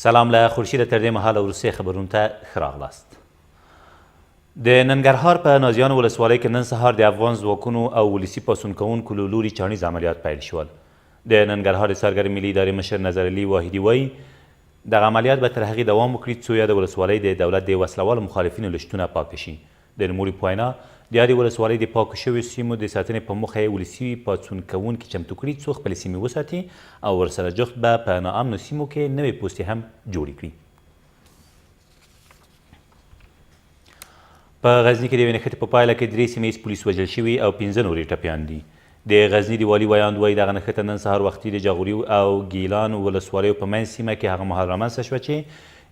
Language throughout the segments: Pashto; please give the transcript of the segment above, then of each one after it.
سلام له خورشید تر دې مهاله وروستي خبرونو ته ښه راغلاست. د ننګرهار په نازیانو ولسوالۍ کې نن سهار د افغان ځواکونو او ولسي پاڅون کوونکو له لوري چاڼیز عملیات پیل شول. د ننګرهار د څارګر ملي ادارې مشر نظرعلي واحدي وایي دغه عملیات به تر هغې دوام وکړي څو یاده ولسوالۍ د دولت د وسلوالو مخالفینو له شتونه پاکه شي. د نوموړي په وینا د یادې ولسوالۍ د پاکو شویو سیمو د ساتنې په موخه یې ولسي پاڅون کوونکي چمتو کړي څو خپلې سیمې وساتي او ورسره جفت به په ناامنو سیمو کې نوې پوستې هم جوړې کړي. په غزني کې د یوې نښتې په پایله کې 3 سیمه ییز پولیس وژل شوي او 15 نورې ټپیان دي. د غزني د والي ویاند وایي دغه نښته نن سهار وختي د جاغوري او ګیلان ولسوالیو په منځ سیمه کې هغه مهال رامنځته شوه چې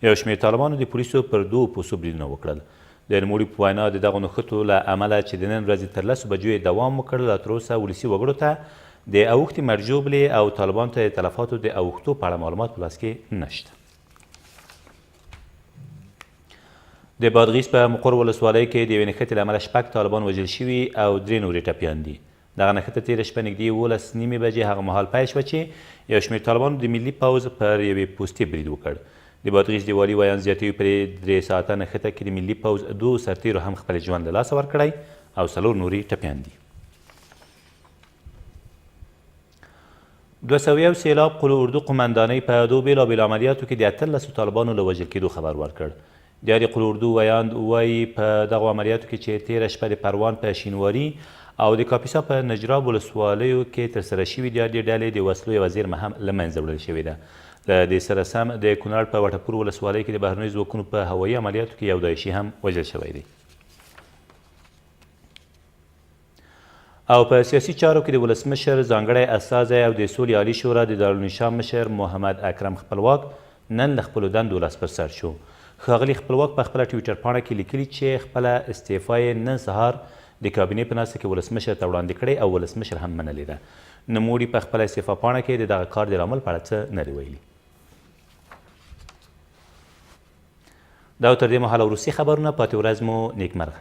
یو شمېر طالبانو د پولیسو پر 2 پوستو بریدونه وکړل. د نوموړي په وینا د دغو نښتو له امله چې د نن ورځې تر 10 بجو یې دوام وکړ لا تراوسه ولسي وګړو ته د اوښتې مرجوبلې او طالبانو ته د تلفاتو د اوښتو په اړه معلومات په لاس کې نشته. د بادغیس په مقر ولسوالۍ کې د یوې نښتې له امله 6 طالبان وژل شوي او 3 نورې ټپیان دي. دغه نښته تېره شپه نږدې 11 نیمې بجې هغه مهال پیل شوه چې یو شمېر طالبانو د ملي پوځ پر یوې پوستې برید وکړ. د بادغیس د والي ویاند زیاتوي په 3 ساعته نښته کې د ملي پوځ 2 سرتیرو هم خپل ژوند له لاسه ورکړی او 4 نورې ټپیان دي. 200 سیلاب قلو اردو قمندانۍ په 2 بېلابېلو عملیاتو کې د 18 طالبانو له وژل کېدو خبر ورکړ. د یادې قلو اردو ویاند وایي په دغو عملیاتو کې چې تېره شپه د پروان په شینواري او د کاپیسا په نجراب ولسوالیو کې ترسره شوي د یادې ډلې د وسلو یوه زیرمه هم له منځه وړل شوې ده. له دې سره سم د کونړ په وټه پور ولسوالۍ کې د بهرنیو ځواکونو په هوایي عملیاتو کې یو داعشي هم وژل شوی دی. او په سیاسي چارو کې د ولسمشر ځانګړی استازی او د سولې عالي شورا د دارالنشام مشر محمد اکرم خپلواک نن له خپلو دندو لاس پر سر شو. ښاغلي خپلواک په خپله ټویټر پاڼه کې لیکلي چې خپله استعفا یې نن سهار د کابینې په ناسته کې ولسمشر ته وړاندې کړې او ولسمشر هم منلې ده. نوموړي په خپله استعفا پاڼه کې د دغه کار د لامل په اړه څه نه دي ویلي. دا تر دې مهاله وروستي خبرونه. پاتې ورځ مو نیکمرغه.